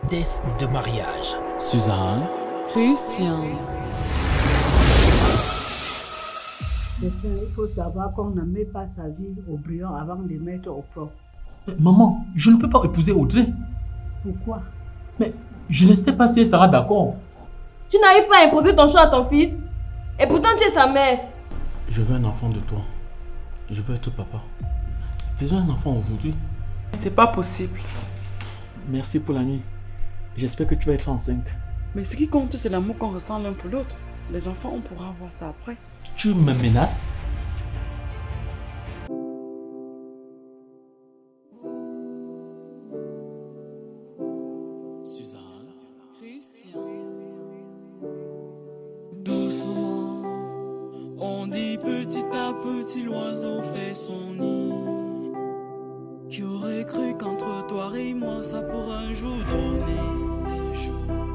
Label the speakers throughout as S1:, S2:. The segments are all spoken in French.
S1: test de mariage.
S2: Suzanne.
S3: Christian.
S4: Mais il faut savoir qu'on ne met pas sa vie au brouillon avant de mettre au propre.
S2: Maman, je ne peux pas épouser Audrey.
S4: Pourquoi?
S2: Mais je ne sais pas si elle sera d'accord.
S5: Tu n'arrives pas à imposer ton choix à ton fils. Et pourtant tu es sa mère.
S2: Je veux un enfant de toi. Je veux être papa. Faisons un enfant aujourd'hui.
S3: C'est pas possible.
S2: Merci pour la nuit. J'espère que tu vas être enceinte.
S3: Mais ce qui compte, c'est l'amour qu'on ressent l'un pour l'autre. Les enfants, on pourra voir ça après.
S2: Tu me menaces? Suzanne.
S3: Christian.
S6: Doucement, on dit petit à petit l'oiseau fait son nid. Qui aurait cru qu'entre toi et moi ça pourrait un jour donner?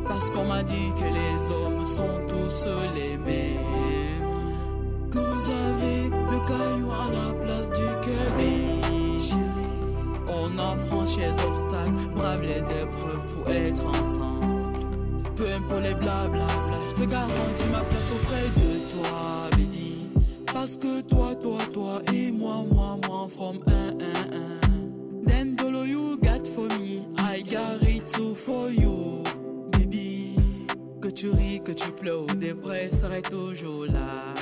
S6: Parce qu'on m'a dit que les hommes sont tous les mêmes. Que vous avez le caillou à la place du cœur. Chérie, on a franchi les obstacles, brave les épreuves pour être ensemble. Peu importe les blablabla, je te garantis ma place auprès de toi, baby. Parce que toi et moi, forme un. Then all you got for me, I got it too for you, baby. Que tu ris, que tu pleures, des preuves seraient toujours là.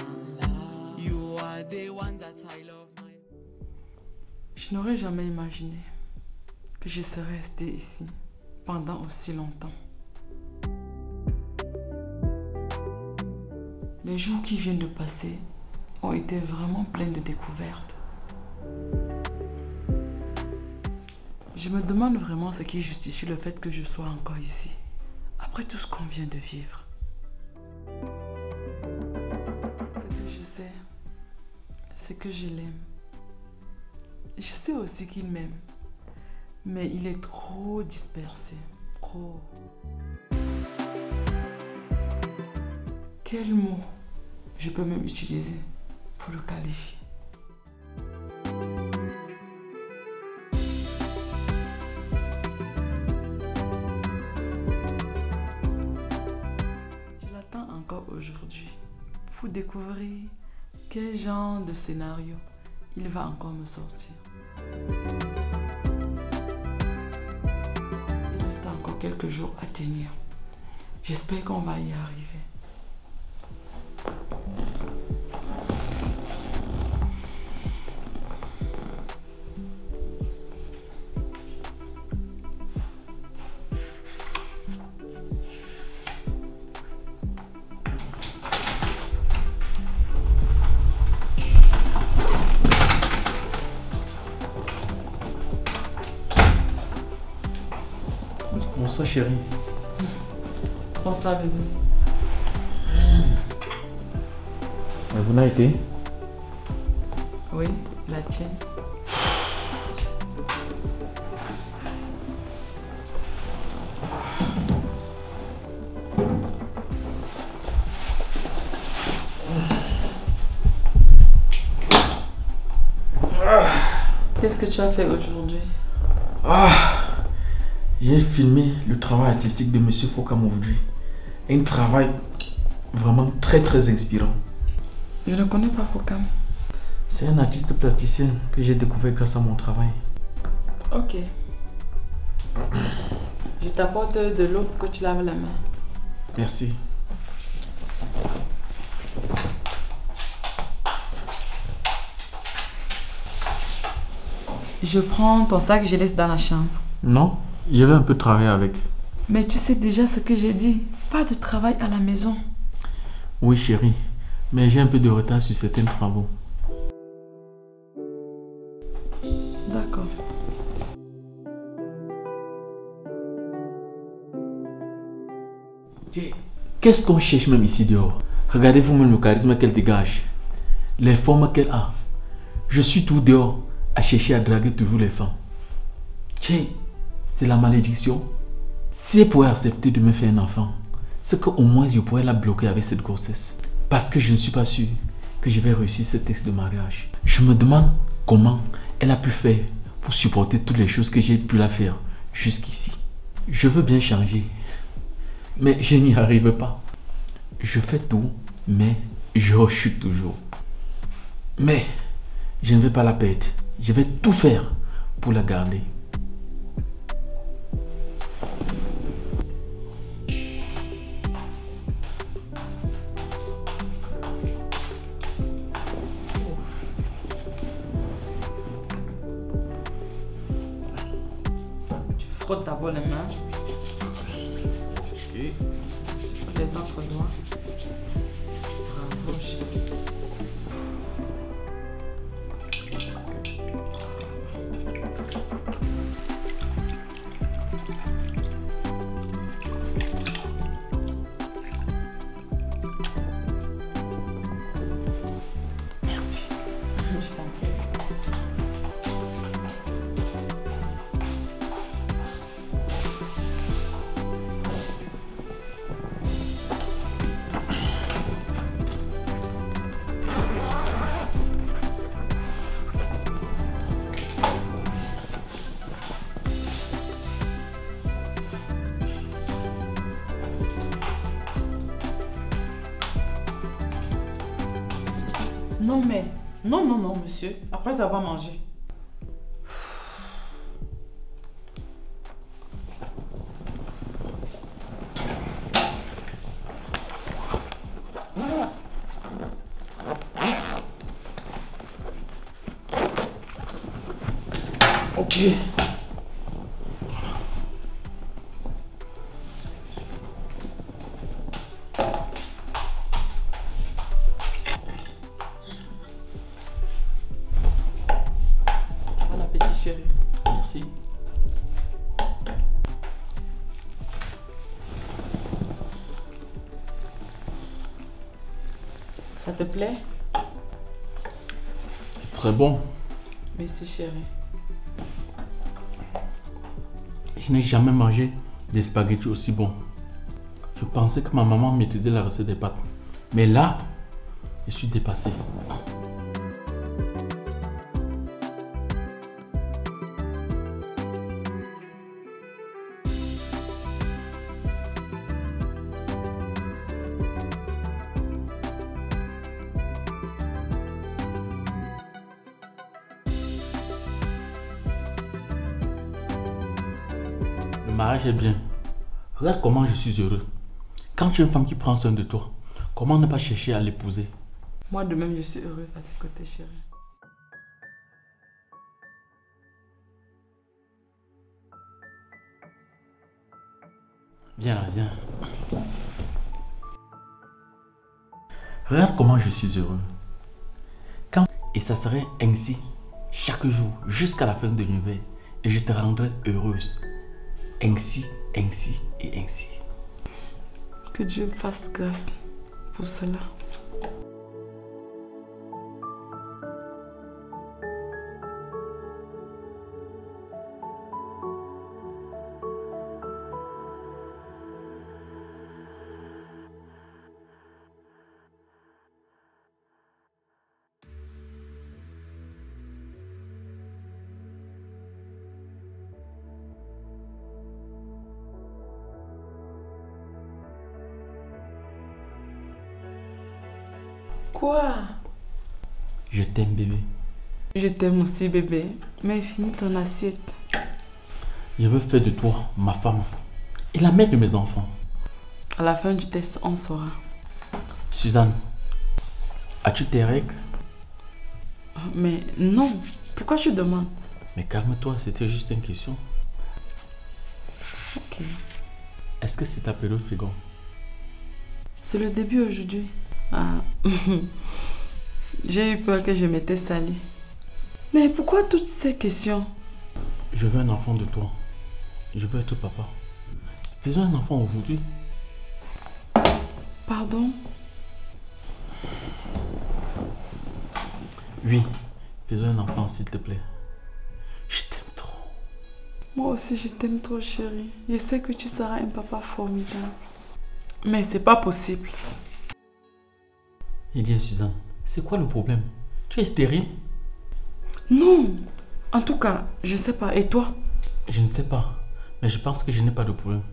S6: You are the one that I love.
S3: Je n'aurais jamais imaginé que je serais restée ici pendant aussi longtemps. Les jours qui viennent de passer ont été vraiment pleins de découvertes. Je me demande vraiment ce qui justifie le fait que je sois encore ici, après tout ce qu'on vient de vivre. Ce que je sais, c'est que je l'aime. Je sais aussi qu'il m'aime, mais il est trop dispersé, trop. Quel mot je peux même utiliser pour le qualifier? Je l'attends encore aujourd'hui pour découvrir quel genre de scénario il va encore me sortir. Il reste encore quelques jours à tenir. J'espère qu'on va y arriver.
S2: Bonsoir chérie.
S3: Bonsoir bébé.
S2: Vous n'avez été?
S3: Oui, la tienne. Qu'est-ce que tu as fait aujourd'hui?
S2: J'ai filmé le travail artistique de M. Fokam aujourd'hui. Un travail vraiment très inspirant.
S3: Je ne connais pas Fokam.
S2: C'est un artiste plasticien que j'ai découvert grâce à mon travail.
S3: Ok. Je t'apporte de l'eau pour que tu laves la main.
S2: Merci.
S3: Je prends ton sac, je laisse dans la chambre.
S2: Non, je vais un peu travailler avec.
S3: Mais tu sais déjà ce que j'ai dit. Pas de travail à la maison.
S2: Oui chérie, mais j'ai un peu de retard sur certains travaux.
S3: D'accord.
S2: Qu'est-ce qu'on cherche même ici dehors? Regardez vous-même le charisme qu'elle dégage. Les formes qu'elle a. Je suis tout dehors à chercher à draguer toujours les femmes. Tiens, c'est la malédiction. Si elle pourrait accepter de me faire un enfant, c'est qu'au moins je pourrais la bloquer avec cette grossesse. Parce que je ne suis pas sûr que je vais réussir ce texte de mariage. Je me demande comment elle a pu faire pour supporter toutes les choses que j'ai pu la faire jusqu'ici. Je veux bien changer, mais je n'y arrive pas. Je fais tout, mais je rechute toujours. Mais je ne vais pas la perdre. Je vais tout faire pour la garder.
S3: Tu frottes d'abord les mains.
S2: Okay.
S3: Tu frottes les entre doigts. Bravo, chérie.
S2: Merci.
S3: Je t'en prie. Non mais, non monsieur, après avoir mangé.
S2: Ok.
S3: Bon appétit chérie.
S2: Merci.
S3: Ça te plaît?
S2: Très bon.
S3: Merci chérie.
S2: Je n'ai jamais mangé des spaghettis aussi bons. Je pensais que ma maman maîtrisait la recette des pâtes. Mais là, je suis dépassé. Le mariage est bien. Regarde comment je suis heureux. Quand tu es une femme qui prend soin de toi, comment ne pas chercher à l'épouser?
S3: Moi de même je suis heureuse à tes côtés chérie.
S2: Viens là, viens. Regarde comment je suis heureux. Et ça serait ainsi chaque jour jusqu'à la fin de l'hiver. Et je te rendrai heureuse. Ainsi, ainsi et ainsi.
S3: Que Dieu fasse grâce pour cela. Quoi?
S2: Je t'aime, bébé.
S3: Je t'aime aussi bébé, mais finis ton assiette.
S2: Je veux faire de toi ma femme et la mère de mes enfants.
S3: À la fin du test, on saura.
S2: Suzanne, as-tu tes règles?
S3: Mais non, pourquoi tu demandes?
S2: Mais calme-toi, c'était juste une question.
S3: Ok.
S2: Est-ce que c'est ta période féconde?
S3: C'est le début aujourd'hui. Ah. J'ai eu peur que je m'étais salie. Mais pourquoi toutes ces questions?
S2: Je veux un enfant de toi. Je veux être papa. Faisons un enfant aujourd'hui.
S3: Pardon?
S2: Oui, faisons un enfant s'il te plaît. Je t'aime trop.
S3: Moi aussi je t'aime trop chérie. Je sais que tu seras un papa formidable. Mais c'est pas possible.
S2: Et dis Suzanne, c'est quoi le problème? Tu es stérile?
S3: Non. En tout cas, je sais pas. Et toi?
S2: Je ne sais pas. Mais je pense que je n'ai pas de problème.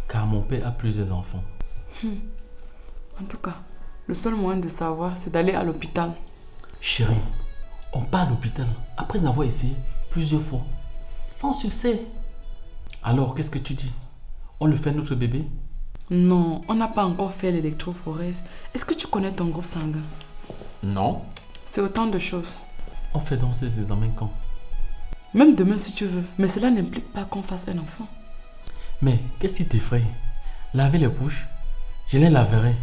S2: Car mon père a plusieurs enfants.
S3: En tout cas, le seul moyen de savoir, c'est d'aller à l'hôpital.
S2: Chérie, on part à l'hôpital après avoir essayé plusieurs fois. Sans succès. Alors, qu'est-ce que tu dis? On le fait à notre bébé?
S3: Non, on n'a pas encore fait l'électrophorèse. Est-ce que tu connais ton groupe sanguin?
S2: Non.
S3: C'est autant de choses.
S2: On fait donc ces examens quand?
S3: Même demain si tu veux. Mais cela n'implique pas qu'on fasse un enfant.
S2: Mais qu'est-ce qui t'effraie? Laver les couches, je les laverai.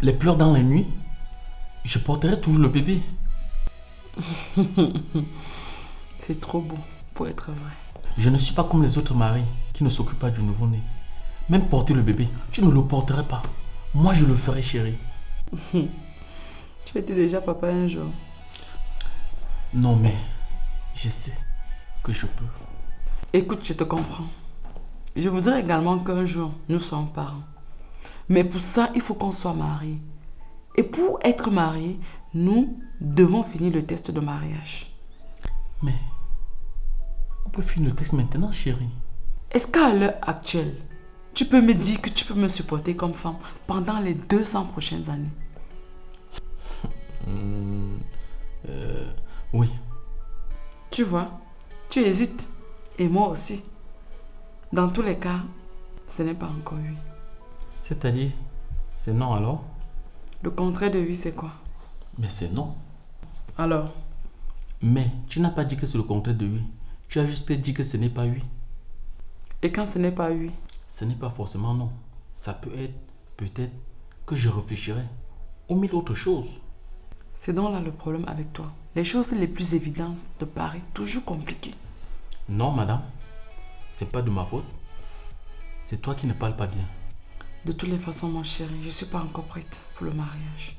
S2: Les pleurs dans la nuit, je porterai toujours le bébé.
S3: C'est trop beau pour être vrai.
S2: Je ne suis pas comme les autres maris qui ne s'occupent pas du nouveau-né. Même porter le bébé, tu ne le porterais pas. Moi, je le ferai, chérie.
S3: Tu étais déjà papa un jour.
S2: Non, mais je sais que je peux.
S3: Écoute, je te comprends. Je voudrais également qu'un jour, nous soyons parents. Mais pour ça, il faut qu'on soit mariés. Et pour être mariés, nous devons finir le test de mariage.
S2: Mais on peut finir le test maintenant, chérie.
S3: Est-ce qu'à l'heure actuelle, tu peux me dire que tu peux me supporter comme femme pendant les 200 prochaines années?
S2: Oui.
S3: Tu vois, tu hésites. Et moi aussi. Dans tous les cas, ce n'est pas encore oui.
S2: C'est-à-dire, c'est non alors?
S3: Le contraire de oui, c'est quoi?
S2: Mais c'est non.
S3: Alors?
S2: Mais tu n'as pas dit que c'est le contraire de oui. Tu as juste dit que ce n'est pas oui.
S3: Et quand ce n'est pas oui?
S2: Ce n'est pas forcément non. Ça peut être, peut-être, que je réfléchirai aux mille autres choses.
S3: C'est donc là le problème avec toi. Les choses les plus évidentes te paraissent toujours compliquées.
S2: Non, madame. C'est pas de ma faute. C'est toi qui ne parles pas bien.
S3: De toutes les façons, mon chéri, je ne suis pas encore prête pour le mariage.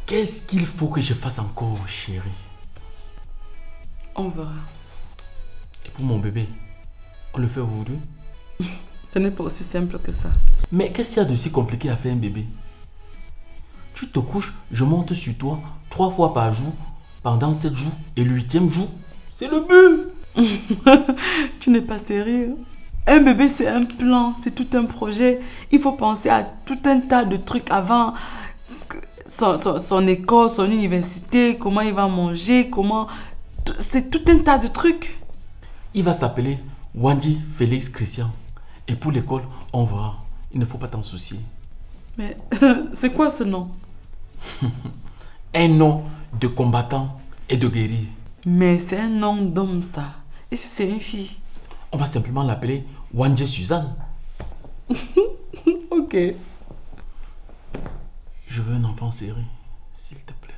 S2: Qu'est-ce qu'il faut que je fasse encore, chérie?
S3: On verra.
S2: Et pour mon bébé, on le fait aujourd'hui?
S3: Ce n'est pas aussi simple que ça.
S2: Mais qu'est-ce qu'il y a de si compliqué à faire un bébé? Tu te couches, je monte sur toi 3 fois par jour, pendant 7 jours, et le 8e jour, c'est le but!
S3: Tu n'es pas sérieux? Un bébé, c'est un plan, c'est tout un projet. Il faut penser à tout un tas de trucs avant. Son école, son université, comment il va manger, comment... C'est tout un tas de trucs.
S2: Il va s'appeler Wandi Félix Christian. Et pour l'école, on verra. Il ne faut pas t'en soucier.
S3: Mais c'est quoi ce nom?
S2: Un nom de combattant et de guerrier.
S3: Mais c'est un nom d'homme, ça. Et si c'est une fille?
S2: On va simplement l'appeler Wandi Suzanne.
S3: Ok.
S2: Je veux un enfant serré, s'il te plaît.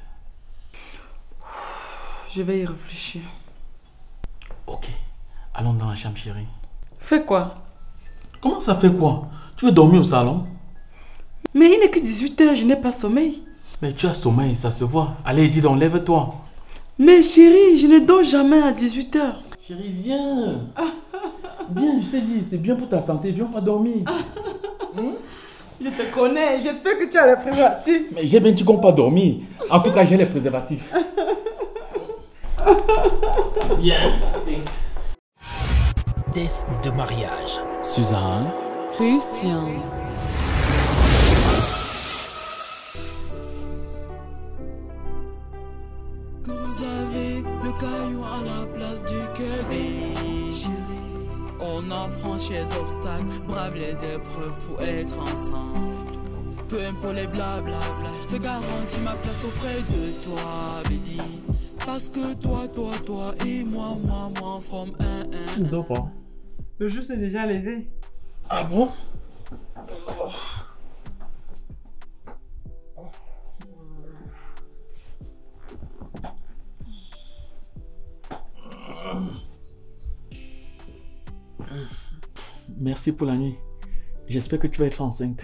S3: Je vais y réfléchir.
S2: Ok. Allons dans la chambre, chérie.
S3: Fais quoi?
S2: Comment ça fait quoi? Tu veux dormir au salon?
S3: Mais il n'est que 18 h, je n'ai pas sommeil.
S2: Mais tu as sommeil, ça se voit. Allez, dis donc, lève-toi.
S3: Mais chérie, je ne dors jamais à 18 h.
S2: Chérie, viens. Viens, je t'ai dit, c'est bien pour ta santé. Viens, on va dormir.
S3: Je te connais, j'espère que tu as les préservatifs.
S2: Mais j'ai bien dit qu'on ne peut pas dormir. En tout cas, j'ai les préservatifs. Viens.
S1: Test de mariage.
S2: Suzanne.
S3: Christian.
S6: Que vous avez le caillou à la place du cœur des chéris. On a franchi les obstacles, brave les épreuves pour être ensemble. Peu importe les blablabla, je te garantis ma place auprès de toi, baby. Parce que toi et moi, forme un.
S2: Tu ne dors pas?
S3: Le jour s'est déjà levé.
S2: Ah bon? Merci pour la nuit. J'espère que tu vas être enceinte.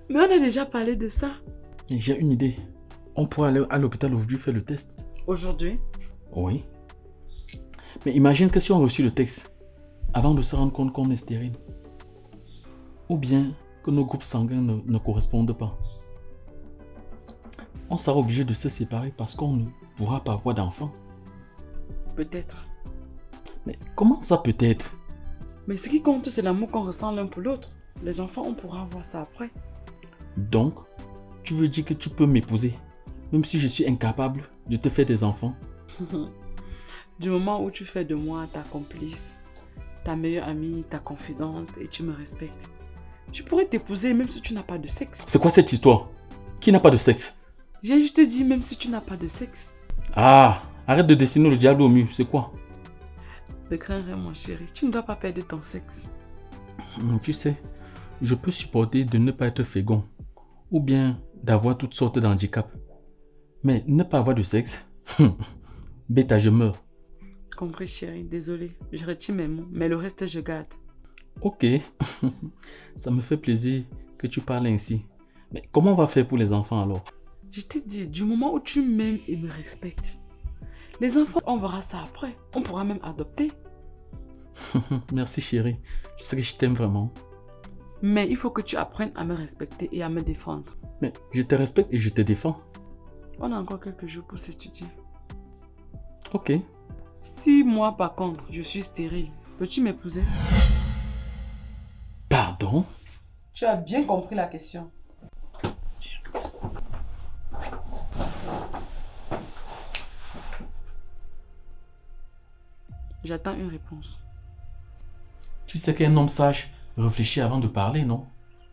S3: Mais on a déjà parlé de ça.
S2: J'ai une idée. On pourrait aller à l'hôpital aujourd'hui faire le test.
S3: Aujourd'hui?
S2: Oui. Mais imagine que si on reçut le texte avant de se rendre compte qu'on est stérile. Ou bien que nos groupes sanguins ne correspondent pas. On sera obligé de se séparer parce qu'on ne pourra pas avoir d'enfant.
S3: Peut-être.
S2: Mais comment ça peut être?
S3: Mais ce qui compte, c'est l'amour qu'on ressent l'un pour l'autre. Les enfants, on pourra voir ça après.
S2: Donc, tu veux dire que tu peux m'épouser, même si je suis incapable de te faire des enfants?
S3: Du moment où tu fais de moi ta complice, ta meilleure amie, ta confidente et tu me respectes, je pourrais t'épouser même si tu n'as pas de sexe.
S2: C'est quoi cette histoire? Qui n'a pas de sexe?
S3: J'ai juste dit même si tu n'as pas de sexe.
S2: Ah, arrête de dessiner le diable au mur, c'est quoi?
S3: Ne crains rien mon chéri, tu ne dois pas perdre ton sexe.
S2: Tu sais, je peux supporter de ne pas être fécond ou bien d'avoir toutes sortes d'handicaps. Mais ne pas avoir de sexe, bêta, je meurs.
S3: Compris chéri, désolé, je retire mes mots, mais le reste je garde.
S2: Ok, ça me fait plaisir que tu parles ainsi. Mais comment on va faire pour les enfants alors?
S3: Je t'ai dit, du moment où tu m'aimes et me respectes, les enfants, on verra ça après. On pourra même adopter.
S2: Merci chérie, je sais que je t'aime vraiment.
S3: Mais il faut que tu apprennes à me respecter et à me défendre.
S2: Mais je te respecte et je te défends.
S3: On a encore quelques jours pour s'étudier.
S2: Ok.
S3: Si moi par contre, je suis stérile, peux-tu m'épouser?
S2: Pardon?
S3: Tu as bien compris la question. J'attends une réponse.
S2: Tu sais qu'un homme sage réfléchit avant de parler, non?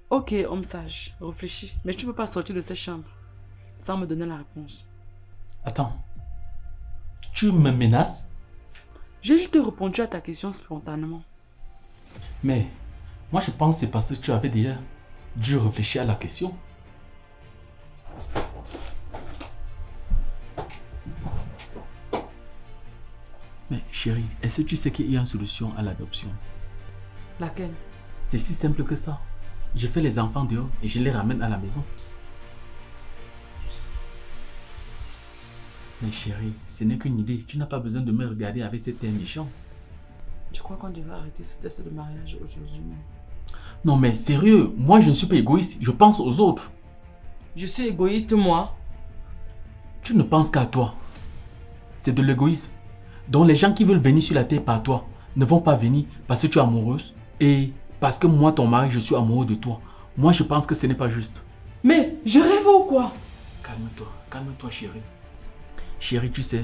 S3: Ok, homme sage, réfléchis. Mais tu ne peux pas sortir de cette chambre sans me donner la réponse.
S2: Attends. Tu me menaces?
S3: J'ai juste répondu à ta question spontanément.
S2: Mais moi je pense que c'est parce que tu avais déjà dû réfléchir à la question. Mais chérie, est-ce que tu sais qu'il y a une solution à l'adoption?
S3: Laquelle?
S2: C'est si simple que ça. Je fais les enfants dehors et je les ramène à la maison. Mais chérie, ce n'est qu'une idée. Tu n'as pas besoin de me regarder avec cet air méchant.
S3: Je crois qu'on devait arrêter ce test de mariage aujourd'hui même.
S2: Non mais sérieux, moi je ne suis pas égoïste. Je pense aux autres.
S3: Je suis égoïste moi.
S2: Tu ne penses qu'à toi. C'est de l'égoïsme. Donc les gens qui veulent venir sur la terre par toi ne vont pas venir parce que tu es amoureuse et parce que moi, ton mari, je suis amoureux de toi. Moi, je pense que ce n'est pas juste.
S3: Mais je rêve ou quoi?
S2: Calme-toi chérie. Chérie, tu sais,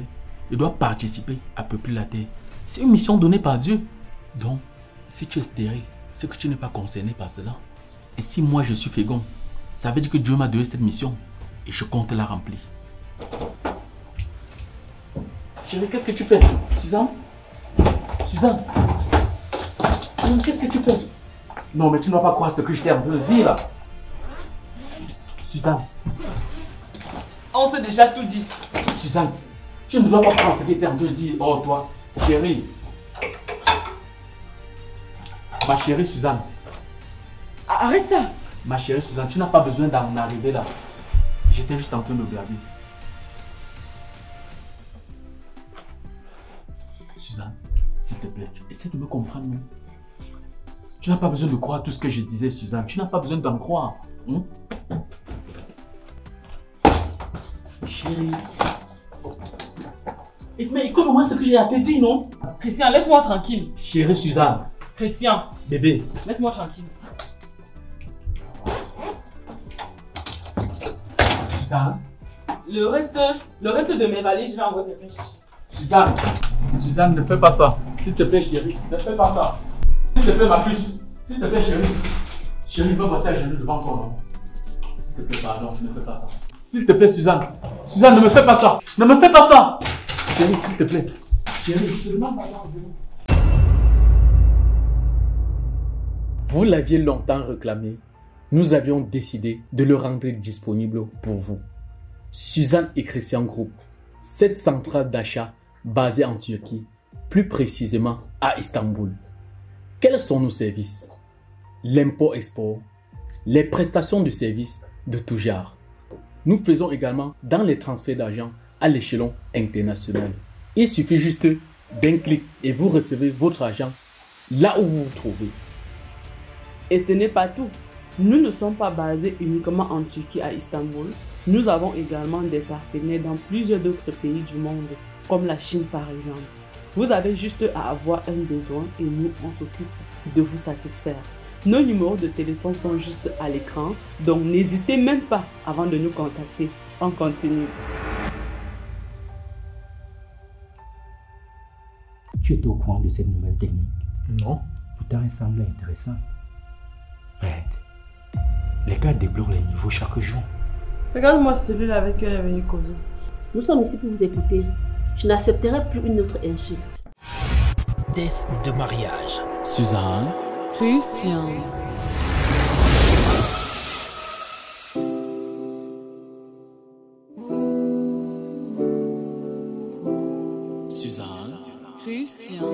S2: je dois participer à peupler la terre. C'est une mission donnée par Dieu. Donc, si tu es stérile, c'est que tu n'es pas concerné par cela. Et si moi, je suis fécond, ça veut dire que Dieu m'a donné cette mission et je compte la remplir. Chérie, qu'est-ce que tu fais? Suzanne, qu'est-ce que tu fais? Non, mais tu ne vas pas croire ce que je t'ai en train de dire là. Suzanne.
S3: On s'est déjà tout dit.
S2: Suzanne, tu ne dois pas croire ce que tu es en train de dire. Oh, toi, chérie. Ma chérie Suzanne.
S3: Arrête ça.
S2: Ma chérie Suzanne, tu n'as pas besoin d'en arriver là. J'étais juste en train de blaguer. Suzanne, s'il te plaît, essaie de me comprendre. Non? Tu n'as pas besoin de croire tout ce que je disais, Suzanne. Tu n'as pas besoin d'en croire. Hein? Chérie. Mais écoute au moins ce que j'ai à te dire, non?
S3: Christian, laisse-moi tranquille.
S2: Chérie Suzanne.
S3: Christian.
S2: Bébé.
S3: Laisse-moi tranquille.
S2: Suzanne.
S3: Le reste de mes valises, je vais envoyer quelqu'un chercher.
S2: Suzanne. Suzanne, ne fais pas ça. S'il te plaît, chérie. Ne fais pas ça. S'il te plaît, ma puce. S'il te plaît, chérie. Chérie, il va passer à genoux devant toi, non? S'il te plaît, pardon, ne fais pas ça. S'il te plaît, Suzanne. Suzanne, ne me fais pas ça. Ne me fais pas ça. Chérie, s'il te plaît. Chérie, je te demande pardon. Vous l'aviez longtemps réclamé. Nous avions décidé de le rendre disponible pour vous. Suzanne et Christian Group, cette centrale d'achat basée en Turquie, plus précisément à Istanbul. Quels sont nos services? L'import-export, les prestations de services de tout genre. Nous faisons également dans les transferts d'argent à l'échelon international. Il suffit juste d'un clic et vous recevez votre argent là où vous vous trouvez.
S3: Et ce n'est pas tout. Nous ne sommes pas basés uniquement en Turquie à Istanbul. Nous avons également des partenaires dans plusieurs autres pays du monde, comme la Chine par exemple. Vous avez juste à avoir un besoin et nous, on s'occupe de vous satisfaire. Nos numéros de téléphone sont juste à l'écran, donc n'hésitez même pas avant de nous contacter. On continue.
S1: Tu étais au courant de cette nouvelle technique?
S2: Non.
S1: Pourtant, elle semblait intéressante. Ouais. Les gars débloquent les niveaux chaque jour.
S3: Regarde-moi celui-là avec qui elle est venue causer.
S7: Nous sommes ici pour vous écouter. Je n'accepterai plus une autre insulte.
S8: Test de mariage.
S2: Suzanne.
S9: Christian.
S2: Suzanne.
S9: Christian.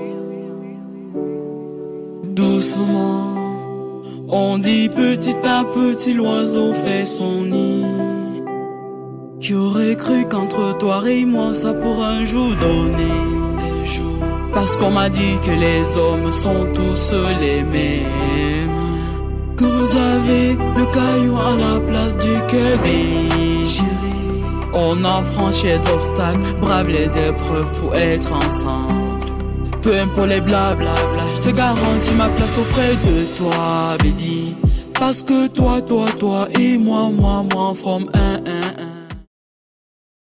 S6: Doucement, on dit petit à petit l'oiseau fait son nid. Qui aurait cru qu'entre toi et moi ça pourrait un jour donner jour. Parce qu'on m'a dit que les hommes sont tous les mêmes. Que vous avez le caillou à la place du cœur des chéris. On a franchi les obstacles, brave les épreuves pour être ensemble. Peu importe les blablabla, je te garantis ma place auprès de toi, baby. Parce que toi et moi, on forme un.